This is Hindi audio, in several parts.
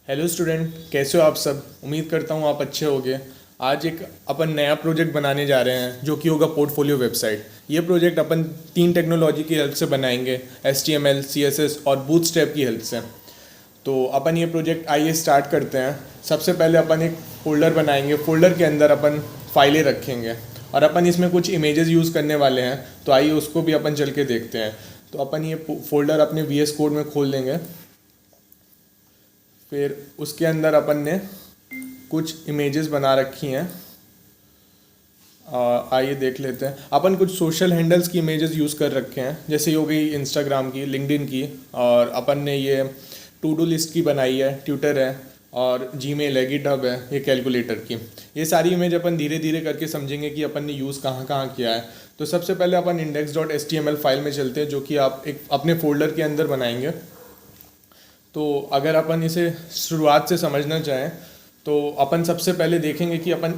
हेलो स्टूडेंट, कैसे हो आप सब। उम्मीद करता हूँ आप अच्छे होगे। आज एक अपन नया प्रोजेक्ट बनाने जा रहे हैं जो कि होगा पोर्टफोलियो वेबसाइट। ये प्रोजेक्ट अपन तीन टेक्नोलॉजी की हेल्प से बनाएंगे, HTML, CSS और बूटस्ट्रैप की हेल्प से। तो अपन ये प्रोजेक्ट आइए स्टार्ट करते हैं। सबसे पहले अपन एक फोल्डर बनाएंगे। फोल्डर के अंदर अपन फाइलें रखेंगे और अपन इसमें कुछ इमेजेस यूज़ करने वाले हैं। तो आइए उसको भी अपन चल के देखते हैं। तो अपन ये फोल्डर अपने VS कोड में खोल लेंगे। फिर उसके अंदर अपन ने कुछ इमेजेस बना रखी हैं। आइए देख लेते हैं। अपन कुछ सोशल हैंडल्स की इमेजेस यूज़ कर रखे हैं, जैसे ये हो गई इंस्टाग्राम की, लिंक्डइन की, और अपन ने ये टू डू लिस्ट की बनाई है, ट्विटर है, और जीमेल है, गिटहब है, ये कैलकुलेटर की। ये सारी इमेज अपन धीरे धीरे करके समझेंगे कि अपन ने यूज़ कहाँ कहाँ किया है। तो सबसे पहले अपन index.html फाइल में चलते हैं, जो कि आप एक अपने फोल्डर के अंदर बनाएंगे। तो अगर अपन इसे शुरुआत से समझना चाहें तो अपन सबसे पहले देखेंगे कि अपन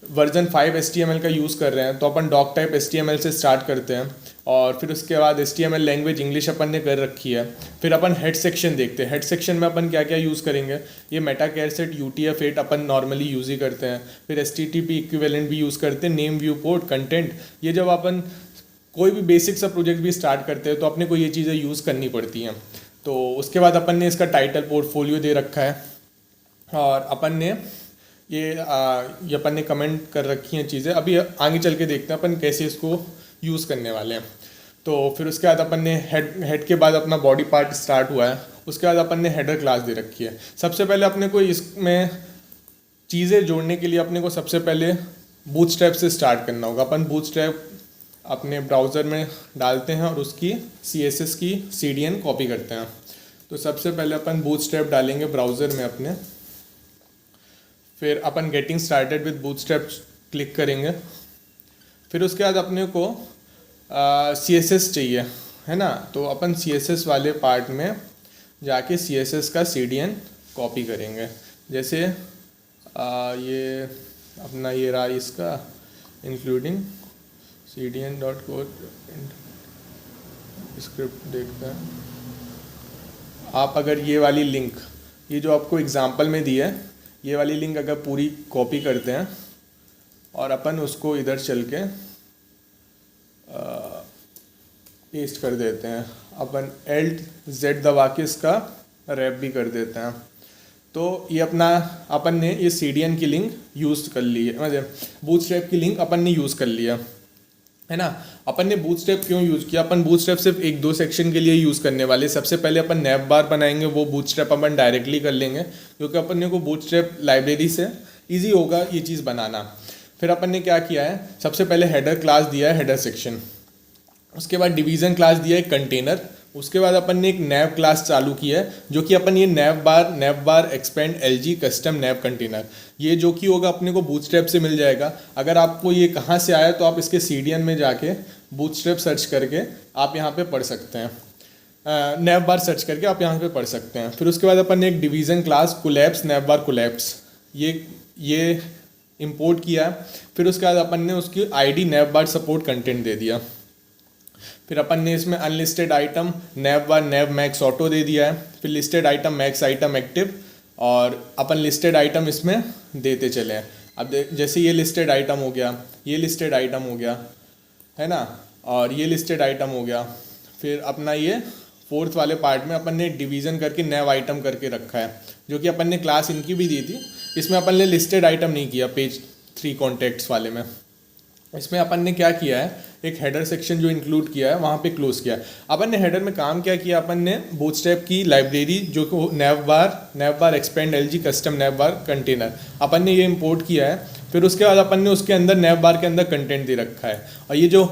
वर्जन 5 HTML का यूज़ कर रहे हैं। तो अपन डॉक टाइप HTML से स्टार्ट करते हैं और फिर उसके बाद HTML लैंग्वेज इंग्लिश अपन ने कर रखी है। फिर अपन हेड सेक्शन देखते हैं। हेड सेक्शन में अपन क्या क्या यूज़ करेंगे। ये मेटा केयर सेट, UTF-8 अपन नॉर्मली यूज़ ही करते हैं। फिर HTTP इक्विवेलेंट भी यूज़ करते हैं, नेम, व्यू पोर्ट, कंटेंट। ये जब अपन कोई भी बेसिक सा प्रोजेक्ट भी स्टार्ट करते हैं तो अपने को ये चीज़ें यूज़ करनी पड़ती हैं। तो उसके बाद अपन ने इसका टाइटल पोर्टफोलियो दे रखा है और अपन ने ये अपन ने कमेंट कर रखी हैं चीज़ें। अभी आगे चल के देखते हैं अपन कैसे इसको यूज़ करने वाले हैं। तो फिर उसके बाद अपन ने हेड के बाद अपना बॉडी पार्ट स्टार्ट हुआ है। उसके बाद अपन ने हेडर क्लास दे रखी है। सबसे पहले अपने को इसमें चीज़ें जोड़ने के लिए अपने को सबसे पहले बूटस्ट्रैप से स्टार्ट करना होगा। अपन बूटस्ट्रैप अपने ब्राउज़र में डालते हैं और उसकी CSS की CDN कॉपी करते हैं। तो सबसे पहले अपन बूटस्ट्रैप डालेंगे ब्राउज़र में अपने। फिर अपन getting started with Bootstrap click करेंगे। फिर उसके बाद अपने को CSS चाहिए, है ना। तो अपन CSS वाले पार्ट में जाके CSS का CDN कॉपी करेंगे। जैसे ये अपना ये रहा इसका, इंक्लूडिंग CDN.code स्क्रिप्ट देखते हैं। आप अगर ये वाली लिंक, ये जो आपको एग्जांपल में दी है, ये वाली लिंक अगर पूरी कॉपी करते हैं और अपन उसको इधर चल के पेस्ट कर देते हैं, अपन Alt+Z दबा के इसका रैप भी कर देते हैं। तो ये अपना अपन ने ये CDN की लिंक यूज़ कर ली है, मतलब बूटस्ट्रैप की लिंक अपन ने यूज़ कर लिया, है ना। अपन ने बूटस्ट्रैप क्यों यूज़ किया। अपन बूटस्ट्रैप सिर्फ एक दो सेक्शन के लिए यूज़ करने वाले। सबसे पहले अपन नैव बार बनाएंगे, वो बूटस्ट्रैप अपन डायरेक्टली कर लेंगे क्योंकि अपन को बूटस्ट्रैप लाइब्रेरी से इजी होगा ये चीज़ बनाना। फिर अपन ने क्या किया है, सबसे पहले हेडर क्लास दिया है, हेडर सेक्शन। उसके बाद डिवीज़न क्लास दिया है, कंटेनर। उसके बाद अपन ने एक नैव क्लास चालू किया है जो कि अपन ये नैव बार एक्सपेंड LG कस्टम नैव कंटेनर, ये जो कि होगा अपने को बूटस्ट्रैप से मिल जाएगा। अगर आपको ये कहाँ से आया तो आप इसके CDN में जाके बूटस्ट्रैप सर्च करके आप यहाँ पे पढ़ सकते हैं, नैव बार सर्च करके आप यहाँ पे पढ़ सकते हैं। फिर उसके बाद अपन ने एक डिवीज़न क्लास कोलैप्स नैव बार कोलैप्स ये इंपोर्ट किया। फिर उसके बाद अपन ने उसकी ID नैव बार सपोर्ट कंटेंट दे दिया। फिर अपन ने इसमें अनलिस्टेड आइटम नैव बार नैव मैक्स ऑटो दे दिया है। फिर listed item max item active, और अपन लिस्टेड आइटम इसमें देते चले हैं। अब जैसे ये लिस्टेड आइटम हो गया, ये लिस्टेड आइटम हो गया, है ना, और ये लिस्टेड आइटम हो गया। फिर अपना ये फोर्थ वाले पार्ट में अपन ने डिवीज़न करके नैव आइटम करके रखा है, जो कि अपन ने क्लास इनकी भी दी थी। इसमें अपन ने लिस्टेड आइटम नहीं किया, पेज 3 कॉन्टेक्ट्स वाले में। इसमें अपन ने क्या किया है, एक हेडर सेक्शन जो इंक्लूड किया है वहाँ पे क्लोज किया। अपन ने हेडर में काम क्या किया, अपन ने बूटस्ट्रैप की लाइब्रेरी जो कि नैव बार एक्सपेंड LG कस्टम नैव बार कंटेनर, अपन ने ये इंपोर्ट किया है। फिर उसके बाद अपन ने उसके अंदर नैव बार के अंदर कंटेंट दे रखा है, और ये जो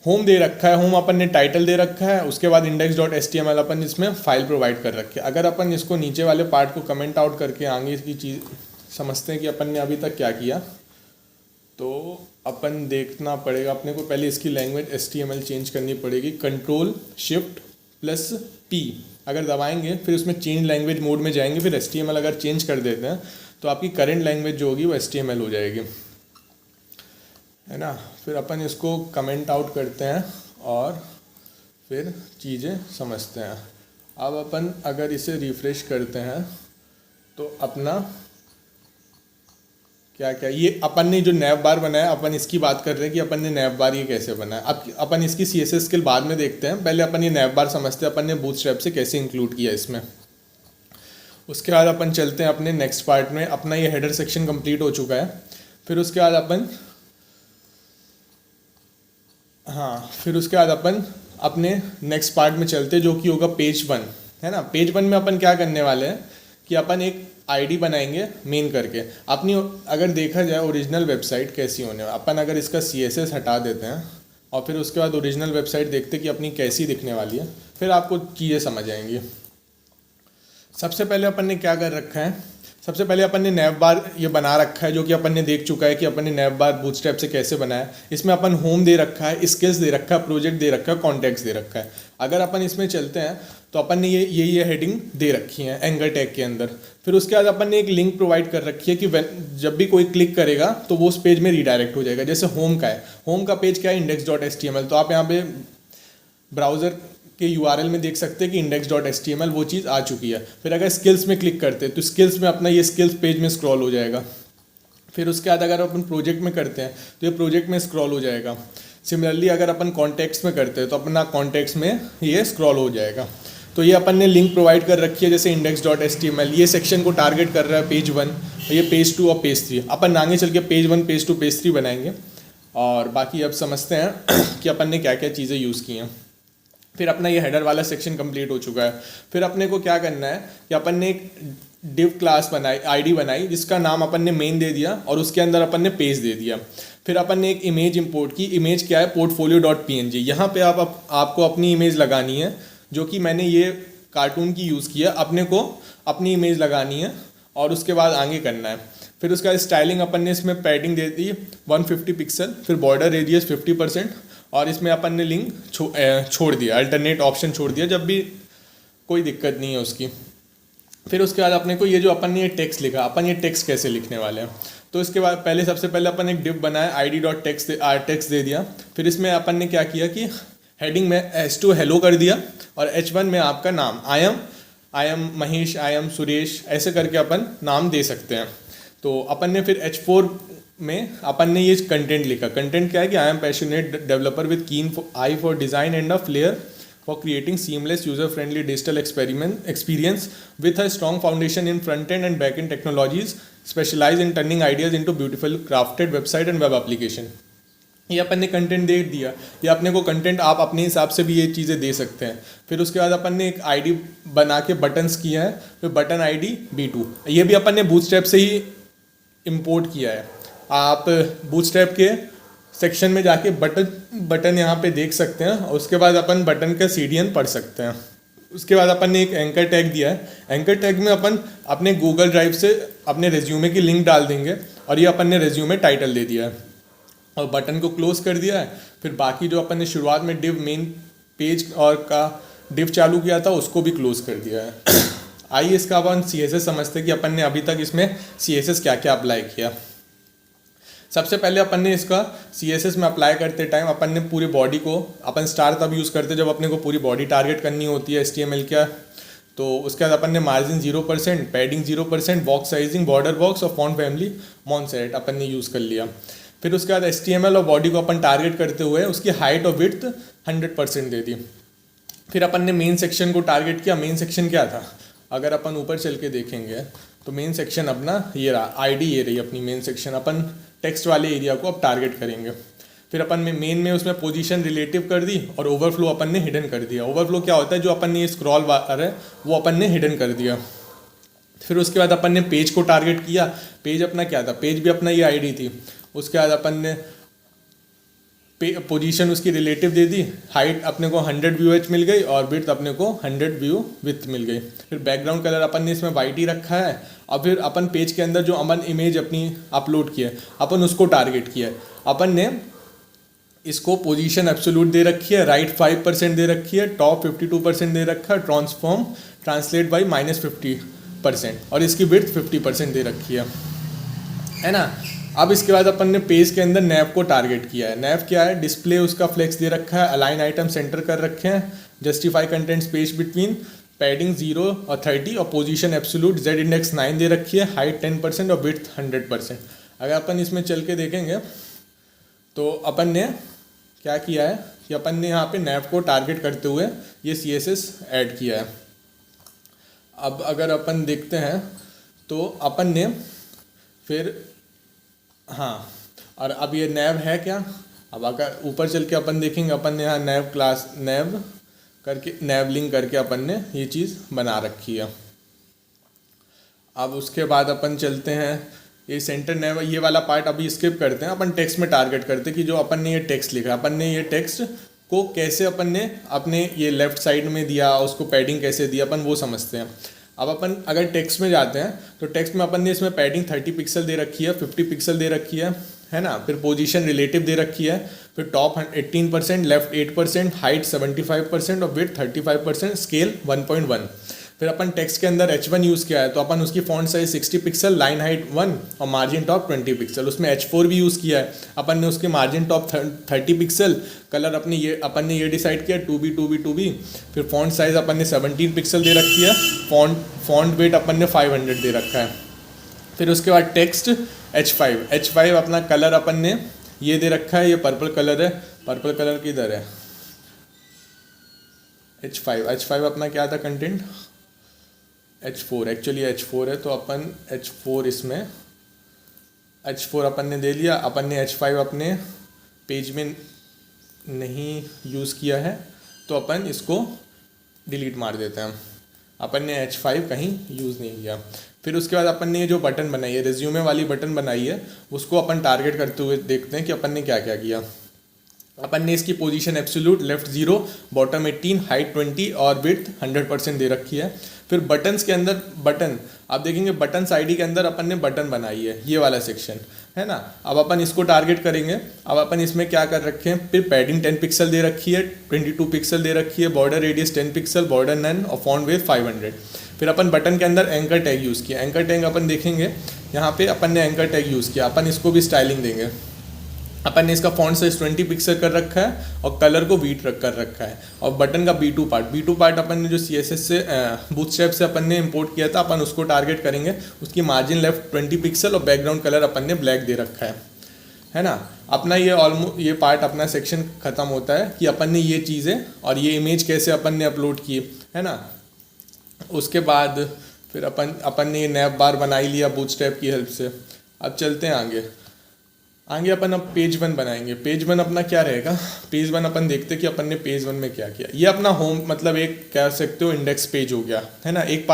होम दे रखा है, होम अपन ने टाइटल दे रखा है। उसके बाद index.html अपन इसमें फाइल प्रोवाइड कर रखी है। अगर अपन इसको नीचे वाले पार्ट को कमेंट आउट करके आगे की चीज़ समझते हैं कि अपन ने अभी तक क्या किया, तो अपन देखना पड़ेगा अपने को। पहले इसकी लैंग्वेज HTML चेंज करनी पड़ेगी। Ctrl+Shift+P अगर दबाएंगे फिर उसमें चेंज लैंग्वेज मोड में जाएंगे। फिर HTML अगर चेंज कर देते हैं तो आपकी करंट लैंग्वेज जो होगी वो HTML हो जाएगी, है ना। फिर अपन इसको कमेंट आउट करते हैं और फिर चीज़ें समझते हैं। अब अपन अगर इसे रिफ़्रेश करते हैं तो अपना क्या क्या ये अपन ने जो नैव बार बनाया, अपन इसकी बात कर रहे हैं कि अपन ने नैव बार ये कैसे बनाया। अब अपन इसकी CSS स्किल बाद में देखते हैं, पहले अपन ये नैव बार समझते हैं अपन ने बूटस्ट्रैप से कैसे इंक्लूड किया इसमें। उसके बाद अपन चलते हैं अपने नेक्स्ट पार्ट में। अपना ये हेडर सेक्शन कंप्लीट हो चुका है। फिर उसके बाद अपन अपने नेक्स्ट पार्ट में चलते हैं, जो कि होगा पेज 1, है ना। पेज 1 में अपन क्या करने वाले हैं कि अपन एक आईडी बनाएंगे मेन करके अपनी। अगर देखा जाए ओरिजिनल वेबसाइट कैसी होने वाली, अपन अगर इसका CSS हटा देते हैं और फिर उसके बाद ओरिजिनल वेबसाइट देखते हैं कि अपनी कैसी दिखने वाली है, फिर आपको चीज़ें समझ आएंगी। सबसे पहले अपन ने क्या कर रखा है, सबसे पहले अपन ने नैव बार ये बना रखा है, जो कि अपन ने देख चुका है कि अपन ने नैव बार बूटस्ट्रैप से कैसे बनाया। इसमें अपन होम दे रखा है, स्किल्स दे रखा है, प्रोजेक्ट दे रखा है, कॉन्टैक्ट्स दे रखा है। अगर अपन इसमें चलते हैं तो अपन ने ये हेडिंग दे रखी है एंकर टैग के अंदर। फिर उसके बाद अपन ने एक लिंक प्रोवाइड कर रखी है कि जब भी कोई क्लिक करेगा तो वो उस पेज में रीडायरेक्ट हो जाएगा। जैसे होम का है, होम का पेज क्या है, index.html। तो आप यहाँ पे ब्राउज़र के URL में देख सकते हैं कि index.html वो चीज़ आ चुकी है। फिर अगर स्किल्स में क्लिक करते हैं तो स्किल्स में अपना ये स्किल्स पेज में स्क्रॉल हो जाएगा। फिर उसके बाद अगर अपन प्रोजेक्ट में करते हैं तो ये प्रोजेक्ट में स्क्रॉल हो जाएगा। सिमिलरली अगर अपन कॉन्टैक्ट्स में करते हैं तो अपना कॉन्टैक्ट्स में ये स्क्रॉल हो जाएगा। तो ये अपन ने लिंक प्रोवाइड कर रखी है, जैसे index.html ये सेक्शन को टारगेट कर रहा है पेज 1, और ये पेज 2 और पेज 3। अपन आगे चल के पेज 1, पेज 2, पेज 3 बनाएंगे। और बाकी अब समझते हैं कि अपन ने क्या क्या चीज़ें यूज़ की हैं। फिर अपना ये हेडर वाला सेक्शन कंप्लीट हो चुका है। फिर अपने को क्या करना है कि अपन ने एक डिव क्लास बनाई, आईडी बनाई, जिसका नाम अपन ने मेन दे दिया और उसके अंदर अपन ने पेज दे दिया। फिर अपन ने एक इमेज इंपोर्ट की। इमेज क्या है, portfolio.png। यहाँ पे आपको अपनी इमेज लगानी है, जो कि मैंने ये कार्टून की यूज़ किया। अपने को अपनी इमेज लगानी है और उसके बाद आगे करना है। फिर उसका स्टाइलिंग अपन ने इसमें पैडिंग दे दी 150 पिक्सल। फिर बॉर्डर रेडियस 50%, और इसमें अपन ने लिंक छोड़ दिया, अल्टरनेट ऑप्शन छोड़ दिया, जब भी कोई दिक्कत नहीं है उसकी। फिर उसके बाद अपने को ये जो अपन ने ये टेक्स्ट लिखा, अपन ये टेक्स्ट कैसे लिखने वाले हैं। तो इसके बाद सबसे पहले अपन एक डिव बनाया, id.text दे दिया। फिर इसमें अपन ने क्या किया कि हेडिंग में H2 हेलो कर दिया और H1 में आपका नाम I am Mahesh, I am Suresh, ऐसे करके अपन नाम दे सकते हैं। तो अपन ने फिर H4 में अपन ने ये कंटेंट लिखा। कंटेंट क्या है कि I am passionate developer with keen eye for design and a flair for creating seamless user friendly digital experience with a strong foundation in front end back end technologies, specialise in turning ideas into beautiful crafted website and web application. ये अपन ने कंटेंट दे दिया। ये अपने को कंटेंट आप अपने हिसाब से भी ये चीज़ें दे सकते हैं। फिर उसके बाद अपन ने एक आईडी बना के बटन्स किया है, फिर बटन आईडी B2। ये भी अपन ने बूटस्ट्रैप से ही इंपोर्ट किया है। आप बूटस्ट्रैप के सेक्शन में जाके बटन यहाँ पे देख सकते हैं और उसके बाद अपन बटन का CDN पढ़ सकते हैं। उसके बाद अपन ने एक एंकर टैग दिया है। एंकर टैग में अपन अपने गूगल ड्राइव से अपने रेज्यूमे की लिंक डाल देंगे और ये अपन ने रेज्यूमे टाइटल दे दिया है और बटन को क्लोज कर दिया है। फिर बाकी जो अपन ने शुरुआत में डिव मेन पेज और का डिव चालू किया था उसको भी क्लोज कर दिया है। आइए इसका अपन CSS समझते हैं कि अपन ने अभी तक इसमें CSS क्या क्या अप्लाई किया। सबसे पहले अपन ने इसका CSS में अप्लाई करते टाइम अपन ने पूरी बॉडी को, अपन स्टार तब यूज़ करते जब अपने को पूरी बॉडी टारगेट करनी होती है HTML का। तो उसके बाद अपन ने margin 0%, padding 0%, box sizing, border box और फॉन्ट फैमिली मॉन्सेट अपन ने यूज़ कर लिया। फिर उसके बाद HTML और बॉडी को अपन टारगेट करते हुए उसकी हाइट और विड्थ 100% दे दी। फिर अपन ने मेन सेक्शन को टारगेट किया। मेन सेक्शन क्या था, अगर अपन ऊपर चल के देखेंगे तो मेन सेक्शन अपना ये रहा, आईडी ये रही अपनी मेन सेक्शन। अपन टेक्स्ट वाले एरिया को अब टारगेट करेंगे। फिर अपन में मेन में उसमें पोजीशन रिलेटिव कर दी और ओवरफ्लो अपन ने हिडन कर दिया। ओवरफ्लो क्या होता है, जो अपन ने ये स्क्रॉल बार है वो अपन ने हिडन कर दिया। फिर उसके बाद अपन ने पेज को टारगेट किया। पेज अपना क्या था, पेज भी अपना ये आईडी थी। उसके बाद अपन ने पोजीशन उसकी रिलेटिव दे दी, हाइट अपने को 100 व्यू एच मिल गई और विड्थ अपने को 100 व्यू विथ मिल गई। फिर बैकग्राउंड कलर अपन ने इसमें वाइट ही रखा है। और फिर अपन पेज के अंदर जो अपन इमेज अपनी अपलोड किया है अपन उसको टारगेट किया है। अपन ने इसको पोजीशन एब्सोल्यूट दे रखी है, राइट 5% दे रखी है, टॉप 52% दे रखा है, ट्रांसफॉर्म ट्रांसलेट बाई -50% और इसकी विड्थ 50% दे रखी है ना। अब इसके बाद अपन ने पेज के अंदर नैव को टारगेट किया है। नैव क्या है, डिस्प्ले उसका फ्लेक्स दे रखा है, अलाइन आइटम सेंटर कर रखे हैं, justify contents page between padding 0 और 30 और पोजीशन एब्सोल्यूट, जेड इंडेक्स 9 दे रखी है, हाइट 10% और विड्थ 100%। अगर अपन इसमें चल के देखेंगे तो अपन ने क्या किया है कि अपन ने यहाँ पे नैव को टारगेट करते हुए ये CSS ऐड किया है। अब अगर अपन देखते हैं तो अपन ने फिर हाँ, और अब ये नैव है क्या, अब अगर ऊपर चल के अपन देखेंगे, अपन ने यहाँ नैव क्लास नैव करके नैव लिंक करके अपन ने ये चीज़ बना रखी है। अब उसके बाद अपन चलते हैं ये सेंटर नैव, ये वाला पार्ट अभी स्किप करते हैं, अपन टेक्स्ट में टारगेट करते हैं कि जो अपन ने ये टेक्स्ट लिखा, अपन ने ये टेक्स्ट को कैसे अपन ने अपने ये लेफ्ट साइड में दिया, उसको पैडिंग कैसे दिया, अपन वो समझते हैं। अब अपन अगर टेक्स्ट में जाते हैं तो टेक्स्ट में अपन ने इसमें पैडिंग 30 पिक्सल दे रखी है, 50 पिक्सल दे रखी है ना, फिर पोजीशन रिलेटिव दे रखी है, फिर टॉप 18%, लेफ्ट 8%, हाइट 75% और विड्थ 35%, स्केल 1.1। फिर अपन टेक्स्ट के अंदर H1 यूज़ किया है तो अपन उसकी font size 60 pixel, line height 1 और मार्जिन टॉप 20 पिक्सल। उसमें H4 भी यूज़ किया है, अपन ने उसके मार्जिन टॉप 30 पिक्सल, कलर अपन ने ये डिसाइड किया 2B। फिर फॉन्ट साइज अपन ने 17 पिक्सल दे रखी है, फॉन्ट वेट अपन ने 500 दे रखा है। फिर उसके बाद टेक्स्ट H5 अपना कलर अपन ने ये दे रखा है, ये पर्पल कलर है, पर्पल कलर किधर है, H5 अपना क्या था कंटेंट, H4 एक्चुअली H4 है, तो अपन H4 इसमें H4 अपन ने दे लिया। अपन ने H5 अपने पेज में नहीं यूज़ किया है तो अपन इसको डिलीट मार देते हैं, अपन ने H5 कहीं यूज़ नहीं किया। फिर उसके बाद अपन ने ये जो बटन बनाई है, रिज्यूमे वाली बटन बनाई है, उसको अपन टारगेट करते हुए देखते हैं कि अपन ने क्या क्या किया। अपन ने इसकी position absolute, left 0, bottom 18, height 20 और विड्थ 100% दे रखी है। फिर बटन्स के अंदर बटन आप देखेंगे, बटन्स आईडी के अंदर अपन ने बटन बनाई है, ये वाला सेक्शन है ना। अब अपन इसको टारगेट करेंगे। अब अपन इसमें क्या कर रखे हैं, फिर पैडिंग 10 पिक्सल दे रखी है, 22 पिक्सल दे रखी है, border radius 10 pixel, border none और फॉन्ट वेट 500। फिर अपन बटन के अंदर एंकर टैग यूज़ किया। एंकर टैग अपन देखेंगे यहाँ पे अपन ने एंकर टैग यूज़ किया, अपन इसको भी स्टाइलिंग देंगे। अपन ने इसका फॉन्ट साइज 20 पिक्सल कर रखा है और कलर को व्हीट कर रखा है। और बटन का B2 पार्ट अपन ने जो CSS से बूटस्ट्रैप से अपन ने इंपोर्ट किया था, अपन उसको टारगेट करेंगे। उसकी मार्जिन लेफ्ट 20 पिक्सल और बैकग्राउंड कलर अपन ने ब्लैक दे रखा है ना। अपना ये पार्ट अपना सेक्शन ख़त्म होता है कि अपन ने ये चीज़ें और ये इमेज कैसे अपन ने अपलोड की है ना। उसके बाद फिर अपन ने ये नैप बार बना ही लिया बूटस्ट्रैप की हेल्प से। अब चलते हैं आगे अपन अब पेज 1 बनाएंगे। पेज 1 अपना क्या रहेगा, पेज 1 अपन देखते हैं कि अपन ने पेज 1 में क्या किया। ये अपना होम मतलब एक कह सकते हो इंडेक्स पेज हो गया है ना। एक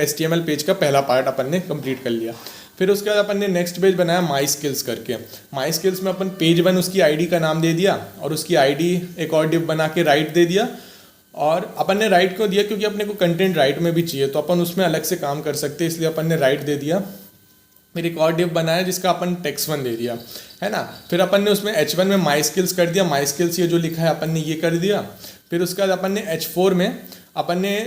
HTML पेज का पहला पार्ट अपन ने कंप्लीट कर लिया। फिर उसके बाद अपन ने नेक्स्ट पेज बनाया माई स्किल्स करके। माई स्किल्स में अपन पेज 1 उसकी आईडी का नाम दे दिया और उसकी आईडी एक और डिव बना के राइट दे दिया। और अपन ने राइट क्यों दिया, क्योंकि अपने को कंटेंट राइट में भी चाहिए तो अपन उसमें अलग से काम कर सकते हैं, इसलिए अपन ने राइट दे दिया। फिर एक और डिव बनाया जिसका अपन टेक्स्ट 1 दे दिया है ना। फिर अपन ने उसमें H1 में माई स्किल्स कर दिया, माई स्किल्स ये जो लिखा है अपन ने ये कर दिया। फिर उसके बाद अपन ने H4 में अपन ने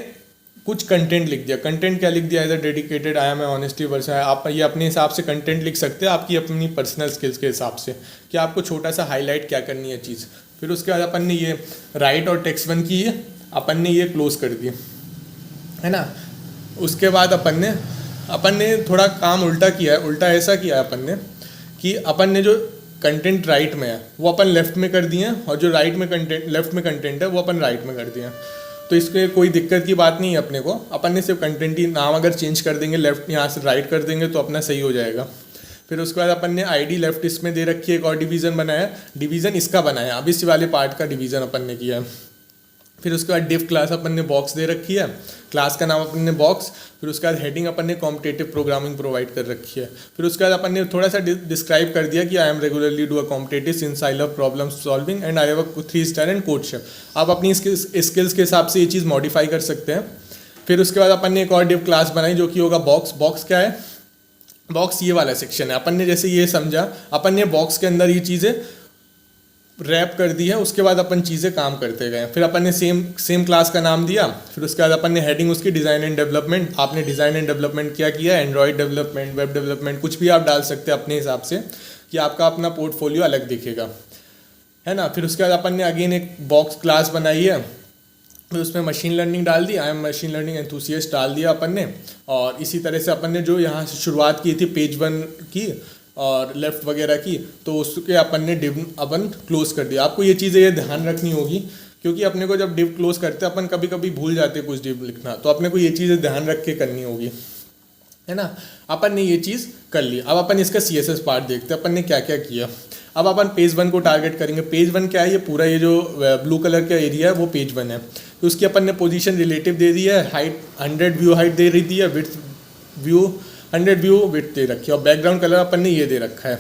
कुछ कंटेंट लिख दिया। कंटेंट क्या लिख दिया, इधर dedicated I am honesty version. आप ये अपने हिसाब से कंटेंट लिख सकते हैं, आपकी अपनी पर्सनल स्किल्स के हिसाब से कि आपको छोटा सा हाईलाइट क्या करनी है चीज़। फिर उसके बाद अपन ने ये राइट और टेक्स्ट 1 की अपन ने ये क्लोज कर दी है ना। उसके बाद अपन ने थोड़ा काम उल्टा किया है। उल्टा ऐसा किया है अपन ने कि अपन ने जो कंटेंट राइट में है वो अपन लेफ्ट में कर दिए हैं और जो लेफ्ट में कंटेंट है वो अपन राइट में कर दिए हैं। तो इसके कोई दिक्कत की बात नहीं है अपने को। अपन ने सिर्फ कंटेंट ही नाम अगर चेंज कर देंगे, लेफ्ट यहाँ से राइट कर देंगे तो अपना सही हो जाएगा। फिर उसके बाद अपन ने आईडी लेफ्ट इसमें दे रखी है, एक और डिवीज़न बनाया, डिवीज़न इसका बनाया, अब इस वाले पार्ट का डिवीज़न अपन ने किया है। फिर उसके बाद डिव क्लास अपन ने बॉक्स दे रखी है, क्लास का नाम अपन ने बॉक्स। फिर उसके बाद हेडिंग अपन ने कॉम्पिटेटिव प्रोग्रामिंग प्रोवाइड कर रखी है। फिर उसके बाद अपन ने थोड़ा सा डिस्क्राइब कर दिया कि I M regularly do a competitive since I love problem solving and I have a 3 star and code shape. आप अपनी स्किल्स के हिसाब से ये चीज़ मॉडिफाई कर सकते हैं। फिर उसके बाद अपन ने एक और डिव क्लास बनाई जो कि होगा बॉक्स। बॉक्स क्या है, बॉक्स ये वाला सेक्शन है। अपन ने जैसे ये समझा, अपन ने बॉक्स के अंदर ये चीज़ें रैप कर दी है। उसके बाद अपन चीज़ें काम करते गए। फिर अपन ने सेम क्लास का नाम दिया। फिर उसके बाद अपन ने हेडिंग उसकी डिज़ाइन एंड डेवलपमेंट, आपने डिज़ाइन एंड डेवलपमेंट क्या किया, एंड्रॉयड डेवलपमेंट, वेब डेवलपमेंट, कुछ भी आप डाल सकते हैं अपने हिसाब से कि आपका अपना पोर्टफोलियो अलग दिखेगा है ना। फिर उसके बाद अपन ने अगेन एक बॉक्स क्लास बनाई है फिर उसमें मशीन लर्निंग डाल दी, I am machine learning enthusiast डाल दिया अपन ने। और इसी तरह से अपन ने जो यहाँ से शुरुआत की थी पेज 1 की और लेफ़्ट वगैरह की, तो उसके अपन ने डिव अपन क्लोज कर दिया। आपको ये चीज़ें ये ध्यान रखनी होगी, क्योंकि अपने को जब डिव क्लोज करते हैं अपन कभी कभी भूल जाते हैं कुछ डिव लिखना, तो अपने को ये चीज़ें ध्यान रख के करनी होगी, है ना। अपन ने ये चीज़ कर ली। अब अपन इसका CSS पार्ट देखते हैं अपन ने क्या क्या किया। अब अपन पेज 1 को टारगेट करेंगे। पेज 1 क्या है, ये पूरा ये जो ब्लू कलर का एरिया है वो पेज 1 है। तो उसकी अपन ने पोजीशन रिलेटिव दे दी है, हाइट 100 व्यू हाइट दे रही दी है, विड्थ व्यू 100 व्यू विड्थ दे रखी है, और बैकग्राउंड कलर अपन ने ये दे रखा है।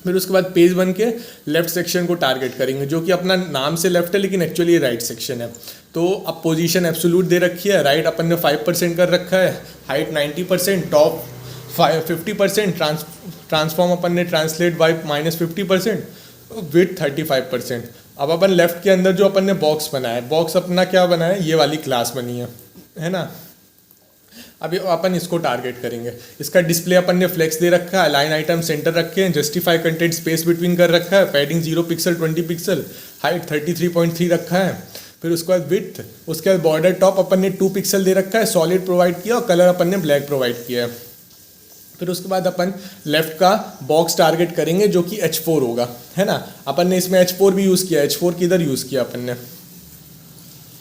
फिर उसके बाद पेज 1 के लेफ्ट सेक्शन को टारगेट करेंगे, जो कि अपना नाम से लेफ्ट है लेकिन एक्चुअली ये राइट सेक्शन है। तो अब पोजीशन एब्सोल्यूट दे रखी है, राइट अपन ने 5% कर रखा है, हाइट 90%, टॉप 50%, ट्रांसफॉर्म अपन ने ट्रांसलेट बाय -50%, विड्थ 35%। अब अपन लेफ्ट के अंदर जो अपन ने बॉक्स बनाया है, बॉक्स अपना क्या बनाया है, ये वाली क्लास बनी है ना। अभी अपन इसको टारगेट करेंगे। इसका डिस्प्ले अपन ने फ्लेक्स दे रखा है, लाइन आइटम सेंटर रखे हैं, जस्टिफाई कंटेंट स्पेस बिटवीन कर रखा है, पैडिंग 0 पिक्सल 20 पिक्सल, हाइट 33.3 रखा है। फिर उसके बाद विड्थ, उसके बाद बॉर्डर टॉप अपन ने 2 पिक्सल दे रखा है, सॉलिड प्रोवाइड किया और कलर अपन ने ब्लैक प्रोवाइड किया है। फिर उसके बाद अपन लेफ्ट का बॉक्स टारगेट करेंगे जो कि H4 होगा, है ना। अपन ने इसमें H4 भी यूज़ किया, H4 किधर यूज़ किया अपन ने,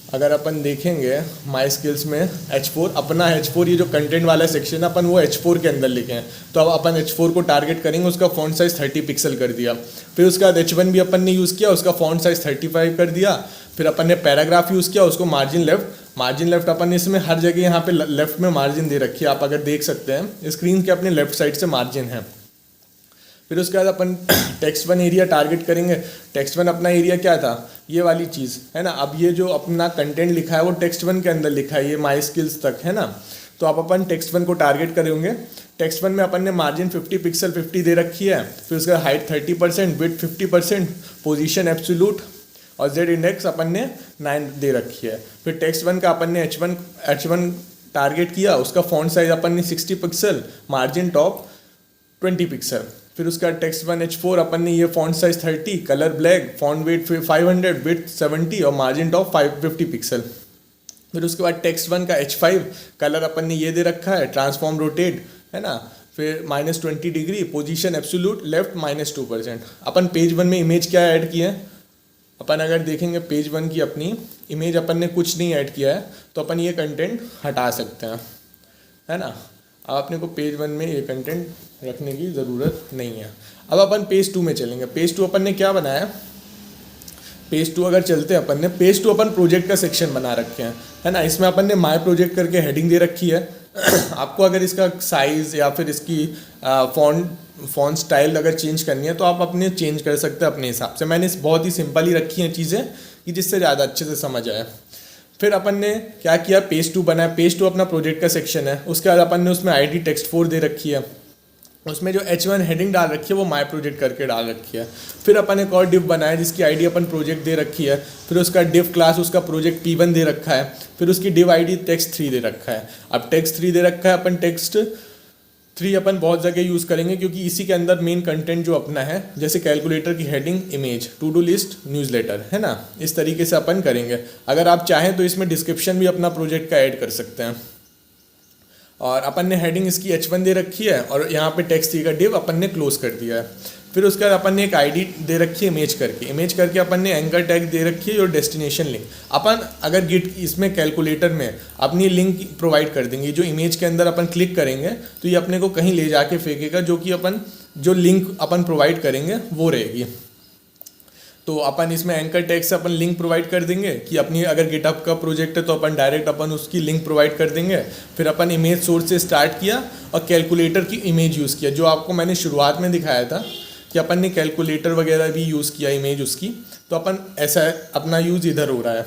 अगर अपन देखेंगे माई स्किल्स में H4 अपना H4 ये जो कंटेंट वाला सेक्शन है अपन वो H4 के अंदर लिखे हैं। तो अब अपन H4 को टारगेट करेंगे, उसका फॉन्ट साइज़ 30 पिक्सल कर दिया। फिर उसके बाद H1 भी अपन ने यूज़ किया, उसका फॉन्ट साइज़ 35 कर दिया। फिर अपन ने पैराग्राफ यूज़ किया, उसको मार्जिन लेफ्ट अपन ने इसमें हर जगह यहाँ पे लेफ्ट में मार्जिन दे रखी है, आप अगर देख सकते हैं स्क्रीन के अपने लेफ्ट साइड से मार्जिन है। फिर उसके बाद अपन टेक्स्ट 1 एरिया टारगेट करेंगे। टेक्स्ट 1 अपना एरिया क्या था, ये वाली चीज़ है ना। अब ये जो अपना कंटेंट लिखा है वो टेक्स्ट 1 के अंदर लिखा है, ये माई स्किल्स तक है ना। तो अब अपन टेक्स्ट 1 को टारगेट करेंगे। टेक्स्ट 1 में अपन ने मार्जिन 50 पिक्सल 50 दे रखी है। फिर उसका हाइट 30%, विड्थ 50%, पोजीशन एब्सोल्यूट और जेड इंडेक्स अपन ने 9 दे रखी है। फिर टेक्स्ट 1 का अपन ने H1 टारगेट किया, उसका फॉन्ट साइज अपन ने 60 पिक्सल, मार्जिन टॉप 20 पिक्सल। फिर उसका टेक्स्ट 1 H4 अपन ने ये font size 30, colour black, font weight 500, width 70 और मार्जिन टॉप 50 पिक्सल। फिर उसके बाद टेक्स्ट 1 का H5 कलर अपन ने ये दे रखा है, ट्रांसफॉर्म रोटेट है ना। फिर -20 डिग्री, पोजीशन एब्सोल्यूट लेफ्ट -2%। अपन पेज 1 में इमेज क्या ऐड किए हैं, अपन अगर देखेंगे पेज 1 की अपनी इमेज अपन ने कुछ नहीं ऐड किया है, तो अपन ये कंटेंट हटा सकते हैं, है ना। अब अपने को पेज 1 में ये कंटेंट रखने की ज़रूरत नहीं है। अब अपन पेज 2 में चलेंगे। पेज 2 अपन ने क्या बनाया, पेज 2 अगर चलते हैं अपन ने, पेज 2 अपन प्रोजेक्ट का सेक्शन बना रखे हैं, है ना। इसमें अपन ने माय प्रोजेक्ट करके हेडिंग दे रखी है। आपको अगर इसका साइज़ या फिर इसकी फॉन्ट स्टाइल अगर चेंज करनी है तो आप अपने चेंज कर सकते हैं अपने हिसाब से। मैंने बहुत ही सिंपल ही रखी हैं चीज़ें कि जिससे ज़्यादा अच्छे से समझ आए। फिर अपन ने क्या किया, पेज 2 बनाया। पेज 2 अपना प्रोजेक्ट का सेक्शन है। उसके बाद अपन ने उसमें ID text4 दे रखी है। उसमें जो H1 हेडिंग डाल रखी है वो माय प्रोजेक्ट करके डाल रखी है। फिर अपन एक और डिव बनाया जिसकी ID अपन प्रोजेक्ट दे रखी है। फिर उसका डिव क्लास उसका प्रोजेक्ट P1 दे रखा है। फिर उसकी डिव ID text3 दे रखा है। अब text3 दे रखा है, अपन text3 अपन बहुत जगह यूज़ करेंगे क्योंकि इसी के अंदर मेन कंटेंट जो अपना है, जैसे कैलकुलेटर की heading, image, to do list, newsletter, है ना। इस तरीके से अपन करेंगे। अगर आप चाहें तो इसमें डिस्क्रिप्शन भी अपना प्रोजेक्ट का ऐड कर सकते हैं। और अपन ने हेडिंग इसकी H1 दे रखी है और यहाँ पे text3 का डिव अपन ने क्लोज कर दिया है। फिर उसके बाद अपन ने एक ID दे रखी है इमेज करके अपन ने एंकर टैग दे रखी है और डेस्टिनेशन लिंक। अपन अगर गिट इसमें कैलकुलेटर में अपनी लिंक प्रोवाइड कर देंगे, जो इमेज के अंदर अपन क्लिक करेंगे तो ये अपने को कहीं ले जाके फेंकेगा, जो कि अपन जो लिंक अपन प्रोवाइड करेंगे वो रहेगी। तो अपन इसमें एंकर टैग से अपन लिंक प्रोवाइड कर देंगे कि अपनी अगर गिटहब का प्रोजेक्ट है तो अपन डायरेक्ट अपन उसकी लिंक प्रोवाइड कर देंगे। फिर अपन इमेज सोर्स से स्टार्ट किया और कैलकुलेटर की इमेज यूज़ किया, जो आपको मैंने शुरुआत में दिखाया था कि अपन ने कैलकुलेटर वगैरह भी यूज़ किया इमेज उसकी। तो अपन ऐसा अपना यूज़ इधर हो रहा है।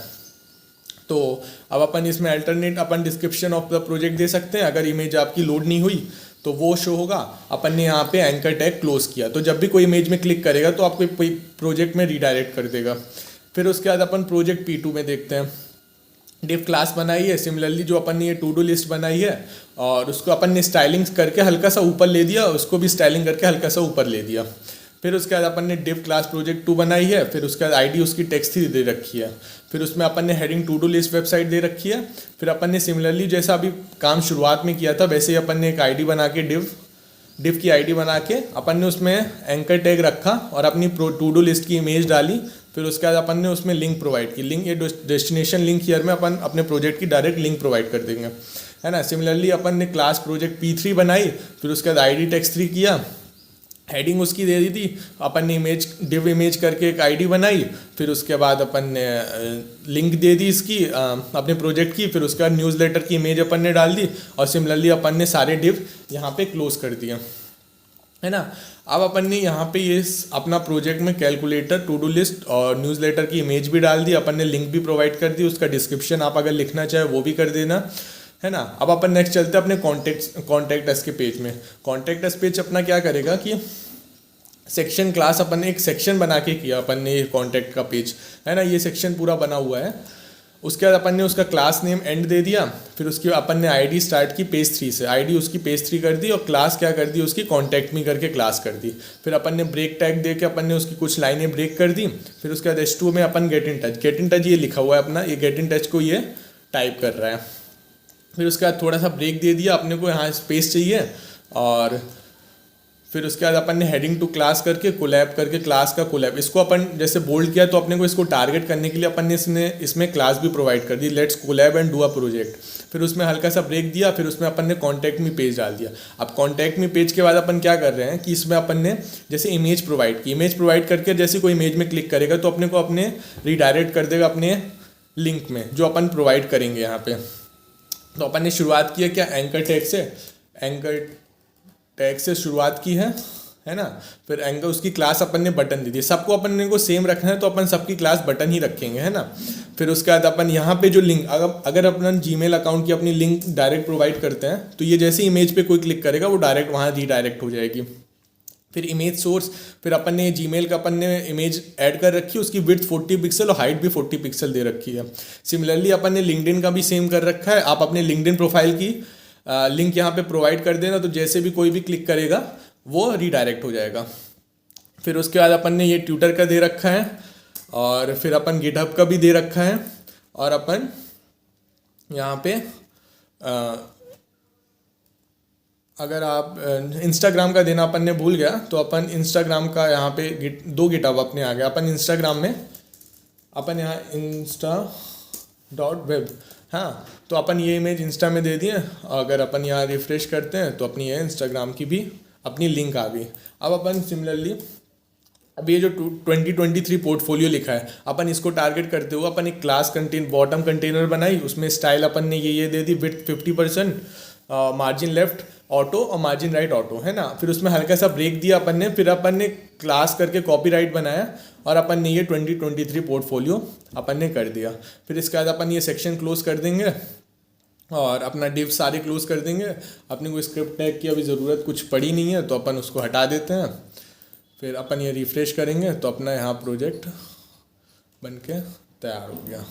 तो अब अपन इसमें अल्टरनेट अपन डिस्क्रिप्शन ऑफ द प्रोजेक्ट दे सकते हैं। अगर इमेज आपकी लोड नहीं हुई तो वो शो होगा। अपन ने यहाँ पे एंकर टैग क्लोज किया, तो जब भी कोई इमेज में क्लिक करेगा तो आपको प्रोजेक्ट में रीडायरेक्ट कर देगा। फिर उसके बाद अपन प्रोजेक्ट P2 में देखते हैं। डिव क्लास बनाई है, सिमिलरली जो अपन ने ये टू डू लिस्ट बनाई है और उसको अपन ने स्टाइलिंग करके हल्का सा ऊपर ले दिया, उसको भी स्टाइलिंग करके हल्का सा ऊपर ले दिया। फिर उसके बाद अपन ने div क्लास प्रोजेक्ट 2 बनाई है, फिर उसके बाद आईडी उसकी text3 दे रखी है, फिर उसमें अपन ने heading to do list website दे रखी है। फिर अपन ने सिमिलरली जैसा अभी काम शुरुआत में किया था वैसे ही अपन ने एक आईडी बना के div की आईडी बना के अपन ने उसमें एंकर टैग रखा और अपनी टू डू लिस्ट की इमेज डाली। फिर उसके बाद अपन ने उसमें लिंक प्रोवाइड की, लिंक ये डेस्टिनेशन लिंक हियर में अपन अपने प्रोजेक्ट की डायरेक्ट लिंक प्रोवाइड कर देंगे, है ना। सिमिलरली अपन ने क्लास प्रोजेक्ट P3 बनाई, फिर उसके बाद आईडी text3 किया, हेडिंग उसकी दे दी थी, अपन ने div इमेज करके एक आईडी बनाई, फिर उसके बाद अपन ने लिंक दे दी इसकी अपने प्रोजेक्ट की, फिर उसके बाद न्यूज़लेटर की इमेज अपन ने डाल दी और सिमिलरली अपन ने सारे div यहाँ पे क्लोज कर दिया, है ना। अब अपन ने यहाँ पे ये अपना प्रोजेक्ट में कैलकुलेटर, टू डू लिस्ट और न्यूज़लेटर की इमेज भी डाल दी, अपन ने लिंक भी प्रोवाइड कर दी, उसका डिस्क्रिप्शन आप अगर लिखना चाहे वो भी कर देना, है ना। अब अपन नेक्स्ट चलते हैं अपने कॉन्टैक्ट अस के पेज में। कॉन्टैक्ट अस पेज अपना क्या करेगा कि सेक्शन क्लास अपन ने एक सेक्शन बना के किया अपन ने कॉन्टैक्ट का पेज, है ना, ये सेक्शन पूरा बना हुआ है। उसके बाद अपन ने उसका क्लास नेम एंड दे दिया, फिर उसकी अपन ने आईडी स्टार्ट की पेज 3 से, आईडी उसकी पेज 3 कर दी और क्लास क्या कर दी उसकी कॉन्टैक्ट मी करके क्लास कर दी। फिर अपन ने ब्रेक टैग दे के अपन ने उसकी कुछ लाइनें ब्रेक कर दी। फिर उसके बाद H2 में अपन गेट इन टच ये लिखा हुआ है अपना, ये गेट इन टच को ये टाइप कर रहा है। फिर उसके बाद थोड़ा सा ब्रेक दे दिया, अपने को यहाँ स्पेस चाहिए, और फिर उसके बाद अपन ने हेडिंग टू क्लास करके कोलैब करके क्लास का कोलैब, इसको अपन जैसे बोल्ड किया तो अपने को इसको टारगेट करने के लिए अपन ने इसमें क्लास भी प्रोवाइड कर दी, let's collab and do a project. फिर उसमें हल्का सा ब्रेक दिया, फिर उसमें अपन ने कॉन्टैक्ट मी पेज डाल दिया। अब कॉन्टैक्ट मी पेज के बाद अपन क्या कर रहे हैं कि इसमें अपन ने जैसे इमेज प्रोवाइड की, इमेज प्रोवाइड करके जैसे कोई इमेज में क्लिक करेगा तो अपने को अपने रिडायरेक्ट कर देगा अपने लिंक में जो अपन प्रोवाइड करेंगे यहाँ पे। तो अपन ने शुरुआत की है क्या, एंकर टैग से शुरुआत की है ना। फिर एंकर उसकी क्लास अपन ने बटन दी थी, सबको अपन को सेम रखना है तो अपन सबकी क्लास बटन ही रखेंगे, है ना। फिर उसके बाद अपन यहाँ पे जो लिंक, अगर अपन जीमेल अकाउंट की अपनी लिंक डायरेक्ट प्रोवाइड करते हैं तो ये जैसे इमेज पे कोई क्लिक करेगा वो डायरेक्ट वहाँ रीडायरेक्ट हो जाएगी। फिर इमेज सोर्स, फिर अपन ने जीमेल का अपन ने इमेज ऐड कर रखी है, उसकी विड्थ 40 पिक्सल और हाइट भी 40 पिक्सल दे रखी है। सिमिलरली अपन ने लिंक्डइन का भी सेम कर रखा है, आप अपने लिंक्डइन प्रोफाइल की लिंक यहाँ पे प्रोवाइड कर देना तो जैसे भी कोई भी क्लिक करेगा वो रीडायरेक्ट हो जाएगा। फिर उसके बाद अपन ने ये ट्विटर का दे रखा है और फिर अपन गिटहब का भी दे रखा है, और अपन यहाँ पे अगर आप इंस्टाग्राम का देना अपन ने भूल गया तो अपन इंस्टाग्राम का यहाँ पे दो गिटहब अपने आ गया। अपन इंस्टाग्राम में अपन यहाँ insta.web, हाँ, तो अपन ये इमेज इंस्टा में दे दिए। अगर अपन यहाँ रिफ्रेश करते हैं तो अपनी ये इंस्टाग्राम की भी अपनी लिंक आ गई। अब अपन सिमिलरली अब ये जो 2023 पोर्टफोलियो लिखा है अपन इसको टारगेट करते हुए अपन एक क्लास बॉटम कंटेनर बनाई, उसमें स्टाइल अपन ने ये दे दी विथ 50%, मार्जिन लेफ्ट ऑटो और मार्जिन राइट ऑटो, है ना। फिर उसमें हल्का सा ब्रेक दिया अपन ने, फिर अपन ने क्लास करके कॉपीराइट बनाया और अपन ने ये 2023 पोर्टफोलियो अपन ने कर दिया। फिर इसके बाद अपन ये सेक्शन क्लोज कर देंगे और अपना डिव सारे क्लोज कर देंगे। अपने को स्क्रिप्ट टैग की अभी ज़रूरत कुछ पड़ी नहीं है तो अपन उसको हटा देते हैं। फिर अपन ये रिफ़्रेश करेंगे तो अपना यहाँ प्रोजेक्ट बन के तैयार हो गया।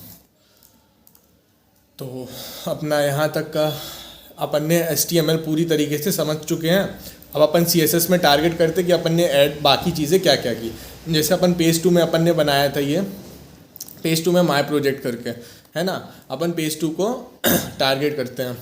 तो अपना यहाँ तक का अपन ने HTML पूरी तरीके से समझ चुके हैं। अब अपन CSS में टारगेट करते कि अपन ने ऐड बाकी चीज़ें क्या क्या की। जैसे अपन पेज 2 में अपन ने बनाया था, ये पेज 2 में माय प्रोजेक्ट करके, है ना। अपन पेज 2 को टारगेट करते हैं।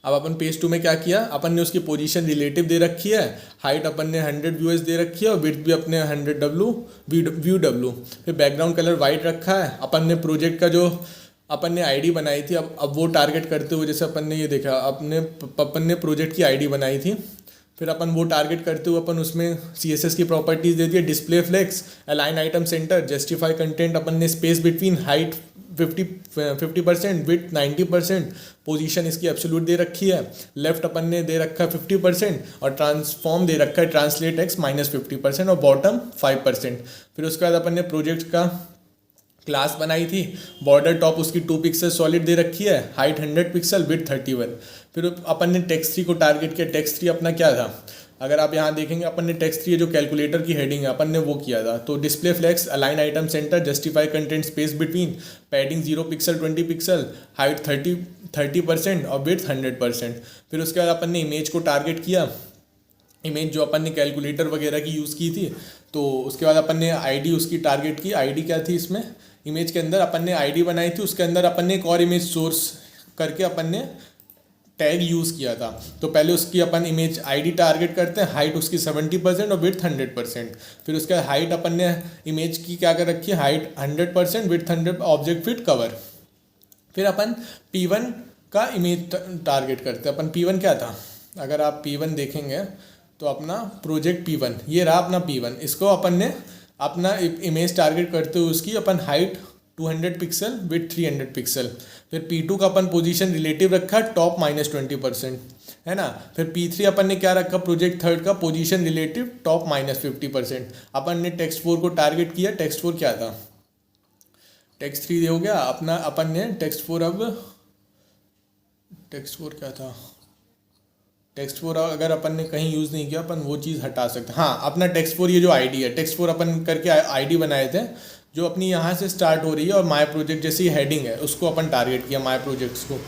अब अपन पेज 2 में क्या किया, अपन ने उसकी पोजीशन रिलेटिव दे रखी है, हाइट अपन ने 100 व्यूअर्स दे रखी है और विड्थ भी अपने 100 व्यू डब्ल्यू। फिर बैकग्राउंड कलर वाइट रखा है। अपन ने प्रोजेक्ट का जो अपन ने आईडी बनाई थी, अब वो टारगेट करते हुए जैसे अपन ने ये देखा अपन ने प्रोजेक्ट की आईडी बनाई थी, फिर अपन वो टारगेट करते हुए अपन उसमें CSS की प्रॉपर्टीज़ दे दी है, display flex, align item centre, justify content, अपन ने space between, height 50% with 90%, position इसकी एब्सोल्यूट दे रखी है, लेफ्ट अपन ने दे रखा है 50% और ट्रांसफॉर्म दे रखा है ट्रांसलेट एक्स -50% और बॉटम 5%। फिर उसके बाद अपन ने प्रोजेक्ट का क्लास बनाई थी, बॉर्डर टॉप उसकी 2 पिक्सल सॉलिड दे रखी है, हाइट 100 पिक्सल विथ 31। फिर अपन ने text3 को टारगेट किया। text3 अपना क्या था, अगर आप यहाँ देखेंगे अपन ने text3 जो कैलकुलेटर की हेडिंग है अपन ने वो किया था। तो display flex, align item centre, justify content, space between, padding 0 pixel 20 pixel, height 30% और विथ 100%। फिर उसके बाद अपन ने इमेज को टारगेट किया। इमेज जो अपन ने कैलकुलेटर वगैरह की यूज़ की थी। तो उसके बाद अपन ने आईडी उसकी टारगेट की। आईडी क्या थी इसमें, इमेज के अंदर अपन ने आईडी बनाई थी, उसके अंदर अपन ने एक और इमेज सोर्स करके अपन ने टैग यूज़ किया था। तो पहले उसकी अपन इमेज आईडी टारगेट करते हैं, हाइट उसकी 70% और विड्थ 100%। फिर उसके बाद हाइट अपन ने इमेज की क्या कर रखी है, height 100%, width 100, object fit cover. फिर अपन P1 का इमेज टारगेट करते हैं। अपन P1 क्या था, अगर आप P1 देखेंगे तो अपना प्रोजेक्ट P1, ये रहा अपना P1। इसको अपन ने अपना इमेज टारगेट करते हुए उसकी अपन हाइट 200 पिक्सल विथ 300 पिक्सल। फिर P2 का अपन पोजीशन रिलेटिव रखा टॉप -20%, है ना। फिर P3 अपन ने क्या रखा, प्रोजेक्ट थर्ड का पोजीशन रिलेटिव टॉप -50%। अपन ने टेक्स्ट 4 को टारगेट किया। टेक्स्ट 4 क्या था, टेक्स्ट 3 हो गया अपना। अपन ने टेक्स्ट 4, अब टेक्स्ट 4 क्या था, टेक्स्ट 4 अगर अपन ने कहीं यूज़ नहीं किया अपन वो चीज़ हटा सकते हैं। हाँ, अपना टेक्स्ट 4 ये जो आईडी है, टेक्स्ट 4 अपन करके आईडी बनाए थे जो अपनी यहाँ से स्टार्ट हो रही है, और माय प्रोजेक्ट जैसी हेडिंग है उसको अपन टारगेट किया, माय प्रोजेक्ट्स को,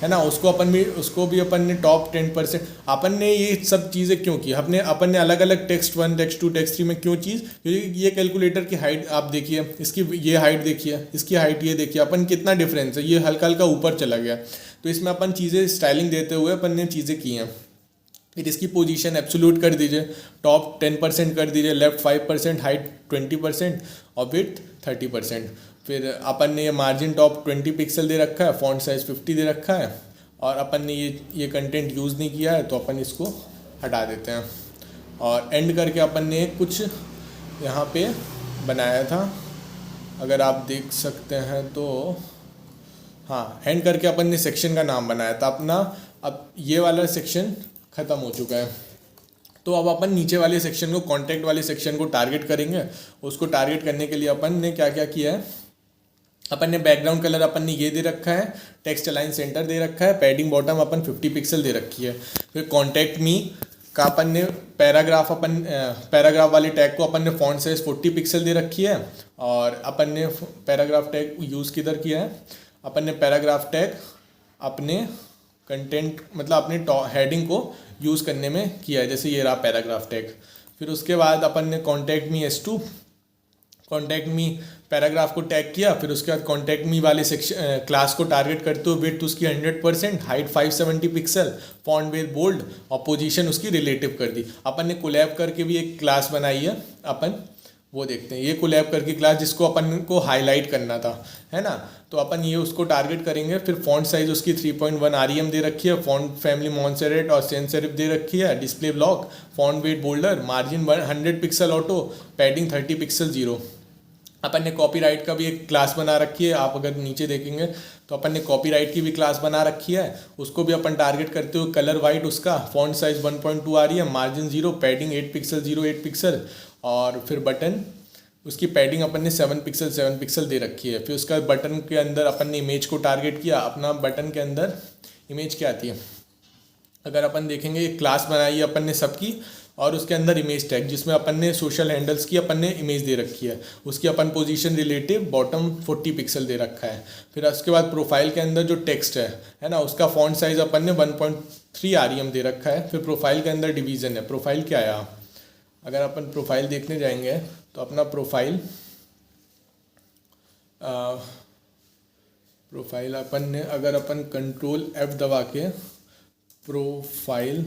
है ना। उसको भी अपन ने टॉप 10%। अपन ने ये सब चीज़ें क्यों की, अपन ने अलग अलग टेक्स्ट 1, टेक्स्ट 2, टेक्स्ट 3 में क्यों चीज़, क्योंकि ये कैलकुलेटर की हाइट आप देखिए, इसकी ये हाइट देखिए, इसकी हाइट ये देखिए, अपन कितना डिफरेंस है, ये हल्का हल्का ऊपर चला गया। तो इसमें अपन चीज़ें स्टाइलिंग देते हुए अपन ने चीज़ें की हैं। फिर इसकी पोजीशन एब्सोल्यूट कर दीजिए, टॉप 10% कर दीजिए, लेफ्ट 5%, हाइट 20% और विड्थ 30%। फिर अपन ने ये मार्जिन टॉप 20 पिक्सल दे रखा है, फॉन्ट साइज 50 दे रखा है, और अपन ने ये कंटेंट यूज़ नहीं किया है तो अपन इसको हटा देते हैं। और एंड करके अपन ने कुछ यहाँ पे बनाया था, अगर आप देख सकते हैं तो, हाँ, एंड करके अपन ने सेक्शन का नाम बनाया था अपना। अब ये वाला सेक्शन ख़त्म हो चुका है, तो अब अपन नीचे वाले सेक्शन को, कॉन्टैक्ट वाले सेक्शन को टारगेट करेंगे। उसको टारगेट करने के लिए अपन ने क्या क्या किया है, अपन ने बैकग्राउंड कलर अपन ने ये दे रखा है, टेक्स्ट अलाइन सेंटर दे रखा है, पैडिंग बॉटम अपन 50 पिक्सल दे रखी है। फिर कॉन्टैक्ट मी का अपन ने पैराग्राफ वाले टैग को अपन ने फॉन्ट साइज 40 पिक्सल दे रखी है। और अपन ने पैराग्राफ टैग यूज़ किधर किया है, अपन ने पैराग्राफ टैग अपने कंटेंट मतलब अपने हेडिंग को यूज़ करने में किया है, जैसे ये रहा पैराग्राफ टैग। फिर उसके बाद अपन ने contact me S2, contact me paragraph को टैग किया। फिर उसके बाद कॉन्टैक्ट मी वाले सेक्शन क्लास को टारगेट करते हुए विड्थ उसकी 100%, height 570 pixel, font weight bold और पोजीशन उसकी रिलेटिव कर दी। अपन ने कोलैब करके भी एक क्लास बनाई है, अपन वो देखते हैं। ये कोलैब करके क्लास जिसको अपन को हाईलाइट करना था, है ना, तो अपन ये उसको टारगेट करेंगे। फिर फॉन्ट साइज उसकी 3.1 REM दे रखी है, फॉन्ट फैमिली मॉन्सेरेट और सेंस सेरिफ दे रखी है, display block, font weight boulder, margin 100 pixel auto, padding 30 pixel 0। अपन ने कॉपीराइट का भी एक क्लास बना रखी है, आप अगर नीचे देखेंगे तो अपन ने कॉपीराइट की भी क्लास बना रखी है, उसको भी अपन टारगेट करते हुए कलर वाइट उसका, font size 1.2 REM, margin 0, padding 8 pixel 0.8 pixel. और फिर बटन उसकी पैडिंग अपन ने 7 पिक्सल दे रखी है। फिर उसका बटन के अंदर अपन ने इमेज को टारगेट किया। अपना बटन के अंदर इमेज क्या आती है, अगर अपन देखेंगे एक क्लास बनाई है अपन ने सबकी, और उसके अंदर इमेज टैग जिसमें अपन ने सोशल हैंडल्स की अपन ने इमेज दे रखी है, उसकी अपन पोजीशन रिलेटिव बॉटम 40 पिक्सल दे रखा है। फिर उसके बाद प्रोफाइल के अंदर जो टेक्स्ट है ना, उसका फॉन्ट साइज अपन ने 1.3 REM दे रखा है। फिर प्रोफाइल के अंदर डिवीज़न है, प्रोफाइल क्या आया, अगर अपन प्रोफाइल देखने जाएंगे तो अपना प्रोफाइल अपन ने, अगर अपन कंट्रोल F दबा के प्रोफाइल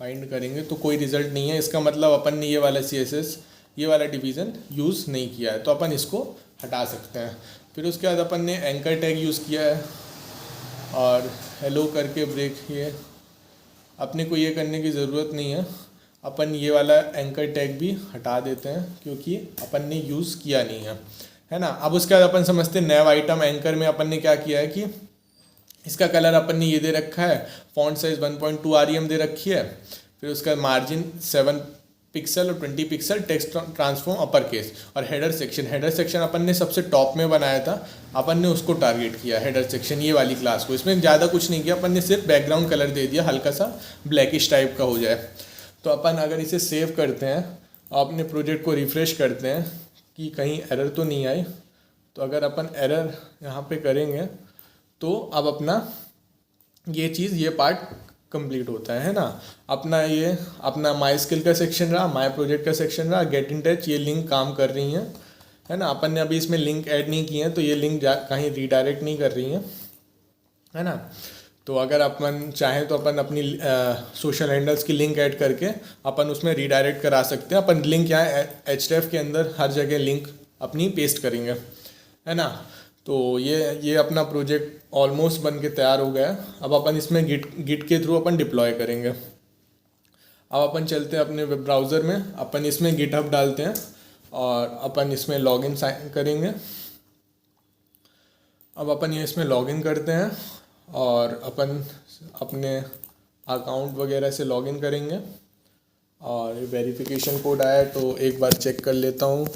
फाइंड करेंगे तो कोई रिज़ल्ट नहीं है। इसका मतलब अपन ने ये वाला CSS, ये वाला डिवीज़न यूज़ नहीं किया है, तो अपन इसको हटा सकते हैं। फिर उसके बाद अपन ने एंकर टैग यूज़ किया है, और हेलो करके ब्रेक, ये अपने को ये करने की ज़रूरत नहीं है, अपन ये वाला एंकर टैग भी हटा देते हैं क्योंकि अपन ने यूज़ किया नहीं है ना। अब उसके बाद अपन समझते हैं नैव आइटम एंकर में अपन ने क्या किया है कि इसका कलर अपन ने ये दे रखा है, फॉन्ट साइज 1.2 REM दे रखी है। फिर उसका मार्जिन 7 पिक्सल और 20 pixel, text transform upper case. और हेडर सेक्शन अपन ने सबसे टॉप में बनाया था, अपन ने उसको टारगेट किया हेडर सेक्शन, ये वाली क्लास को। इसमें ज़्यादा कुछ नहीं किया, अपन ने सिर्फ बैकग्राउंड कलर दे दिया, हल्का सा ब्लैकिश टाइप का हो जाए। तो अपन अगर इसे सेव करते हैं और अपने प्रोजेक्ट को रिफ़्रेश करते हैं कि कहीं एरर तो नहीं आई, तो अगर अपन एरर यहाँ पे करेंगे तो अब अपना ये चीज़, ये पार्ट कंप्लीट होता है ना। अपना माई स्किल का सेक्शन रहा, माई प्रोजेक्ट का सेक्शन रहा, गेट इन टच, ये लिंक काम कर रही हैं, है ना। अपन ने अभी इसमें लिंक ऐड नहीं किए हैं तो ये लिंक कहीं रीडायरेक्ट नहीं कर रही हैं, है ना। तो अगर अपन चाहें तो अपन अपनी सोशल हैंडल्स की लिंक ऐड करके अपन उसमें रीडायरेक्ट करा सकते हैं। अपन लिंक यहाँ href के अंदर हर जगह लिंक अपनी पेस्ट करेंगे, है ना। तो ये अपना प्रोजेक्ट ऑलमोस्ट बन के तैयार हो गया है। अब अपन इसमें गिट के थ्रू अपन डिप्लॉय करेंगे। अब अपन चलते हैं अपने वेब ब्राउज़र में, अपन इसमें गिटहब डालते हैं और अपन इसमें लॉगिन साइन करेंगे। अब अपन ये इसमें लॉगिन करते हैं और अपन अपने अकाउंट वगैरह से लॉगिन करेंगे और वेरिफिकेशन कोड आया तो एक बार चेक कर लेता हूँ।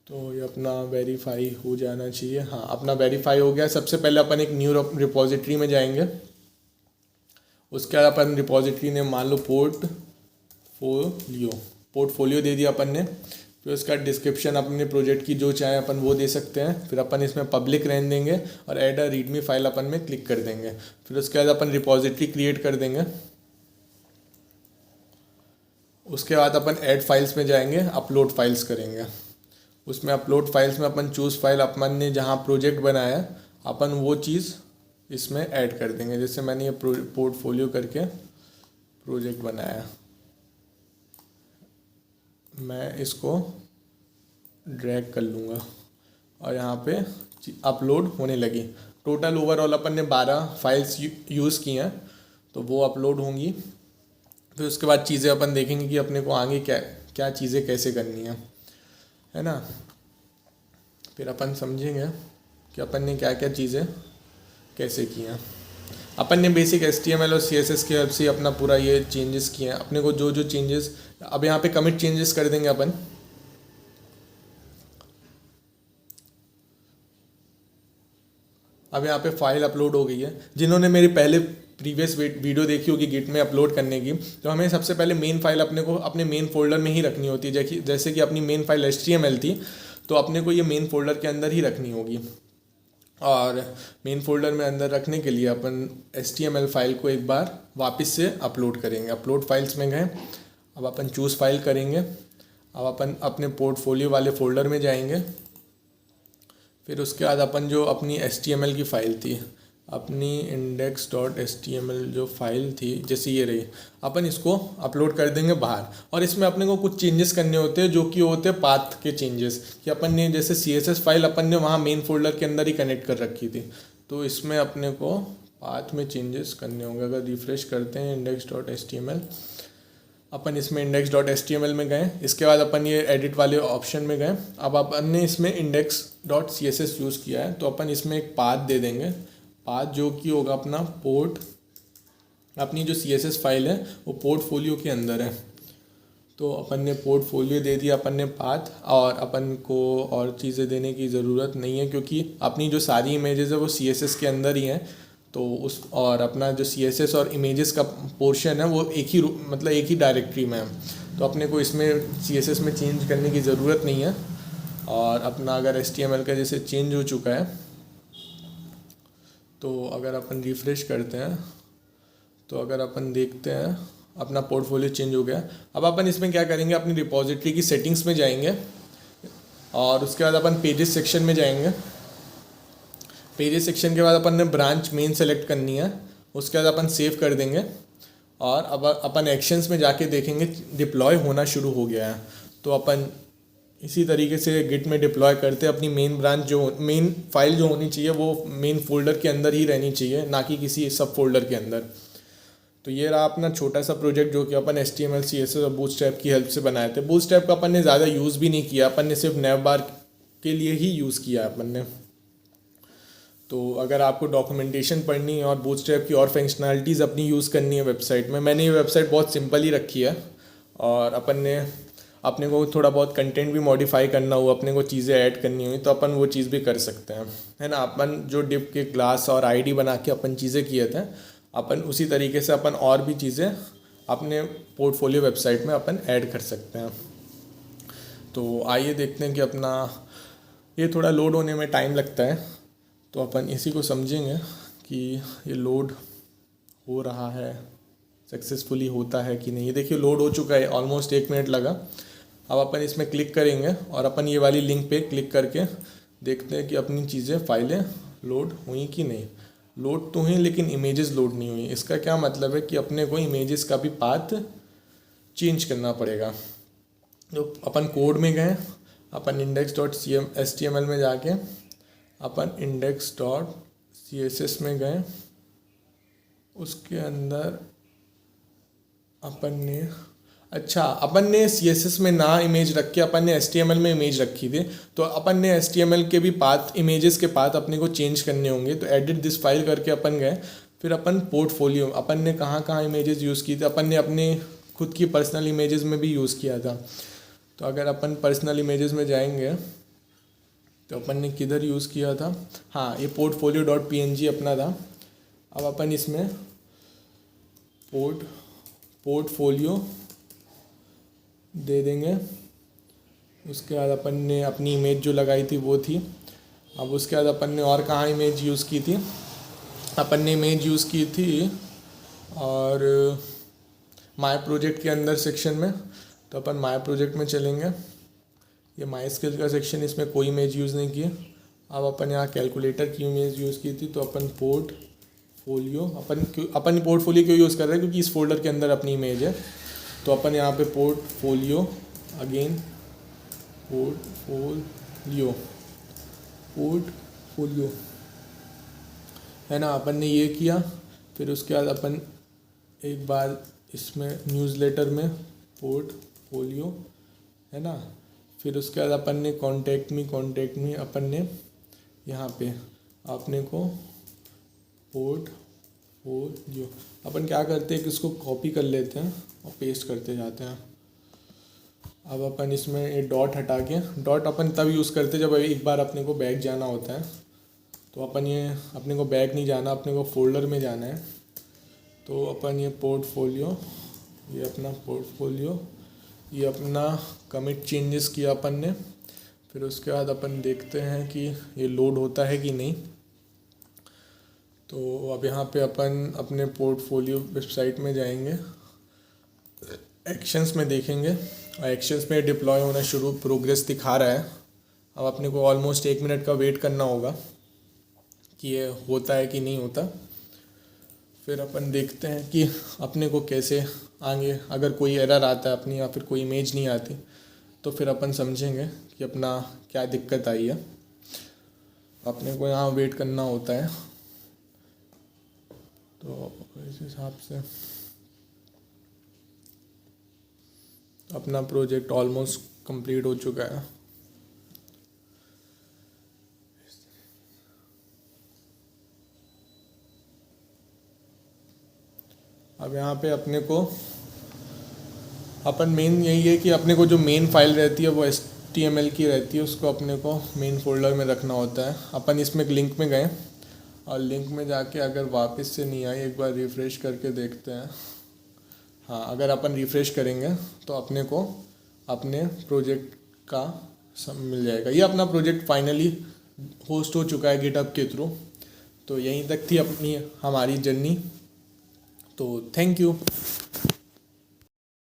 तो ये अपना वेरीफाई हो जाना चाहिए। हाँ, अपना वेरीफाई हो गया। सबसे पहले अपन एक न्यू रिपोजिटरी में जाएंगे। उसके बाद अपन रिपोजिटरी ने मान लो पोर्टफोलियो दे दिया अपन ने। फिर उसका डिस्क्रिप्शन अपने प्रोजेक्ट की जो चाहे अपन वो दे सकते हैं। फिर अपन इसमें पब्लिक रहने देंगे और ऐड अ रीडमी फाइल अपन में क्लिक कर देंगे। फिर उसके बाद अपन रिपोजिटरी क्रिएट कर देंगे। उसके बाद अपन ऐड फाइल्स में जाएंगे, अपलोड फाइल्स करेंगे। उसमें अपलोड फाइल्स में अपन चूज़ फाइल अपन ने जहाँ प्रोजेक्ट बनाया अपन वो चीज़ इसमें ऐड कर देंगे। जैसे मैंने ये पोर्टफोलियो करके प्रोजेक्ट बनाया, मैं इसको ड्रैग कर लूँगा और यहाँ पे अपलोड होने लगी। टोटल ओवरऑल अपन ने 12 फाइल्स यूज़ की हैं तो वो अपलोड होंगी। फिर उसके बाद चीज़ें अपन देखेंगे कि अपने को आगे क्या क्या चीज़ें कैसे करनी है ना। फिर अपन समझेंगे कि अपन ने क्या क्या चीज़ें कैसे की हैं। अपन ने बेसिक HTML और CSS की हेल्प से अपना पूरा ये चेंजेस किए हैं। अपने को जो जो चेंजेस अब यहाँ पे कमिट चेंजेस कर देंगे अपन। अब यहाँ पे फाइल अपलोड हो गई है। जिन्होंने मेरी पहले प्रीवियस वीडियो देखी होगी गिट में अपलोड करने की, तो हमें सबसे पहले मेन फाइल अपने को अपने मेन फोल्डर में ही रखनी होती है। जैसे कि अपनी मेन फाइल HTML थी तो अपने को ये मेन फोल्डर के अंदर ही रखनी होगी। और मेन फोल्डर में अंदर रखने के लिए अपन HTML फाइल को एक बार वापस से अपलोड करेंगे। अपलोड फाइल्स में गए, अब अपन चूज़ फाइल करेंगे। अब अपन अपने पोर्टफोलियो वाले फोल्डर में जाएंगे। फिर उसके बाद अपन जो अपनी HTML की फ़ाइल थी, अपनी index.html जो फाइल थी जैसे ये रही, अपन इसको अपलोड कर देंगे बाहर। और इसमें अपने को कुछ चेंजेस करने होते हैं जो कि होते हैं पाथ के चेंजेस, कि अपन ने जैसे CSS फाइल अपन ने वहाँ मेन फोल्डर के अंदर ही कनेक्ट कर रखी थी, तो इसमें अपने को पाथ में चेंजेस करने होंगे। अगर रिफ्रेश करते हैं index.html, अपन इसमें index.html में गए। इसके बाद अपन ये एडिट वाले ऑप्शन में गए। अब अपन ने इसमें index.css यूज़ किया है तो अपन इसमें एक पाथ दे देंगे। पाथ जो कि होगा अपना अपनी जो CSS फाइल है वो पोर्टफोलियो के अंदर है। तो अपन ने पोर्टफोलियो दे दिया अपन ने पाथ, और अपन को और चीज़ें देने की ज़रूरत नहीं है क्योंकि अपनी जो सारी इमेजेस है वो CSS के अंदर ही हैं। तो और अपना जो CSS और इमेजेस का पोर्शन है वो एक ही डायरेक्टरी में है। तो अपने को इसमें CSS में चेंज करने की ज़रूरत नहीं है। और अपना अगर HTML का जैसे चेंज हो चुका है तो अगर अपन रिफ़्रेश करते हैं तो अगर अपन देखते हैं अपना पोर्टफोलियो चेंज हो गया। अब अपन इसमें क्या करेंगे, अपनी रिपोजिटरी की सेटिंग्स में जाएंगे और उसके बाद अपन पेजेस सेक्शन में जाएंगे। पेजेस सेक्शन के बाद अपन ने ब्रांच मेन सेलेक्ट करनी है। उसके बाद अपन सेव कर देंगे और अब अपन एक्शंस में जाके देखेंगे डिप्लॉय होना शुरू हो गया है। तो अपन इसी तरीके से गिट में डिप्लॉय करते अपनी मेन ब्रांच जो मेन फाइल जो होनी चाहिए वो मेन फोल्डर के अंदर ही रहनी चाहिए, ना कि किसी सब फोल्डर के अंदर। तो ये रहा अपना छोटा सा प्रोजेक्ट जो कि अपन HTML CSS और बूटस्ट्रैप की हेल्प से बनाए थे। बूटस्ट्रैप का अपन ने ज़्यादा यूज़ भी नहीं किया, अपन ने सिर्फ नैवबार के लिए ही यूज़ किया अपन ने। तो अगर आपको डॉक्यूमेंटेशन पढ़नी है और बूटस्ट्रैप की और फंक्शनैलिटीज़ अपनी यूज़ करनी है वेबसाइट में, मैंने ये वेबसाइट बहुत सिंपल ही रखी है। और अपन ने अपने को थोड़ा बहुत कंटेंट भी मॉडिफाई करना हुआ, अपने को चीज़ें ऐड करनी हुई तो अपन वो चीज़ भी कर सकते हैं, है ना। अपन जो डिव के क्लास और ID बना के अपन चीज़ें किए थे, अपन उसी तरीके से अपन और भी चीज़ें अपने पोर्टफोलियो वेबसाइट में अपन ऐड कर सकते हैं। तो आइए देखते हैं कि अपना ये थोड़ा लोड होने में टाइम लगता है, तो अपन इसी को समझेंगे कि ये लोड हो रहा है, सक्सेसफुली होता है कि नहीं। ये देखिए लोड हो चुका है, ऑलमोस्ट 1 मिनट लगा। अब अपन इसमें क्लिक करेंगे और अपन ये वाली लिंक पे क्लिक करके देखते हैं कि अपनी चीज़ें फाइलें लोड हुई कि नहीं। लोड तो हुई लेकिन इमेजेस लोड नहीं हुई। इसका क्या मतलब है कि अपने को इमेजेस का भी पाथ चेंज करना पड़ेगा। तो अपन कोड में गए, अपन index.html में जाके अपन index.css में गए, उसके अंदर अपन ने CSS में ना इमेज रख के अपन ने HTML में इमेज रखी थी, तो अपन ने HTML के भी पाथ, इमेजेस के पाथ अपने को चेंज करने होंगे। तो एडिट दिस फाइल करके अपन गए, फिर अपन पोर्टफोलियो, अपन ने कहाँ कहाँ इमेजेस यूज़ की थी, अपन ने अपने खुद की पर्सनल इमेजेस में भी यूज़ किया था। तो अगर अपन पर्सनल इमेजेस में जाएंगे तो अपन ने किधर यूज़ किया था, हाँ ये portfolio.png अपना था। अब अपन इसमें पोर्टफोलियो दे देंगे। उसके बाद अपन ने अपनी इमेज जो लगाई थी वो थी। अब उसके बाद अपन ने और कहाँ इमेज यूज़ की थी, अपन ने इमेज यूज़ की थी और माय प्रोजेक्ट के अंदर सेक्शन में। तो अपन माय प्रोजेक्ट में चलेंगे, ये माय स्किल का सेक्शन, इसमें कोई इमेज यूज़ नहीं की। अब अपन यहाँ कैलकुलेटर की इमेज यूज़ की थी। तो अपन पोर्टफोलियो, अपन पोर्टफोलियो क्यों यूज़ कर रहे हैं, क्योंकि इस फोल्डर के अंदर अपनी इमेज है। तो अपन यहाँ पे पोर्टफोलियो है ना, अपन ने ये किया। फिर उसके बाद अपन एक बार इसमें न्यूज़लेटर में पोर्टफोलियो है ना, फिर उसके बाद अपन ने कॉन्टैक्ट मी अपन ने यहाँ पे अपने को पोर्टफोलियो, अपन क्या करते हैं कि इसको कॉपी कर लेते हैं और पेस्ट करते जाते हैं। अब अपन इसमें ये डॉट हटा के, डॉट अपन तब यूज़ करते जब एक बार अपने को बैक जाना होता है। तो अपन ये, अपने को बैक नहीं जाना, अपने को फोल्डर में जाना है। तो अपन ये पोर्टफोलियो, ये अपना पोर्टफोलियो, ये अपना कमिट चेंजेस किया अपन ने। फिर उसके बाद अपन देखते हैं कि ये लोड होता है कि नहीं। तो अब यहाँ पे अपन अपने पोर्टफोलियो वेबसाइट में जाएंगे, एक्शंस में देखेंगे और एक्शंस में डिप्लॉय होना शुरू, प्रोग्रेस दिखा रहा है। अब अपने को ऑलमोस्ट 1 मिनट का वेट करना होगा कि ये होता है कि नहीं होता। फिर अपन देखते हैं कि अपने को कैसे आगे, अगर कोई एरर आता है अपनी या फिर कोई इमेज नहीं आती, तो फिर अपन समझेंगे कि अपना क्या दिक्कत आई है। अपने को यहाँ वेट करना होता है। तो इस हिसाब से अपना प्रोजेक्ट ऑलमोस्ट कंप्लीट हो चुका है। अब यहाँ पे अपने को, अपन मेन यही है कि अपने को जो मेन फाइल रहती है वो HTML की रहती है, उसको अपने को मेन फोल्डर में रखना होता है। अपन इसमें एक लिंक में गए और लिंक में जाके अगर वापस से नहीं आई, एक बार रिफ़्रेश करके देखते हैं। हाँ, अगर अपन रिफ़्रेश करेंगे तो अपने को अपने प्रोजेक्ट का सब मिल जाएगा। ये अपना प्रोजेक्ट फाइनली होस्ट हो चुका है गिटहब के थ्रू। तो यहीं तक थी अपनी हमारी जर्नी। तो थैंक यू।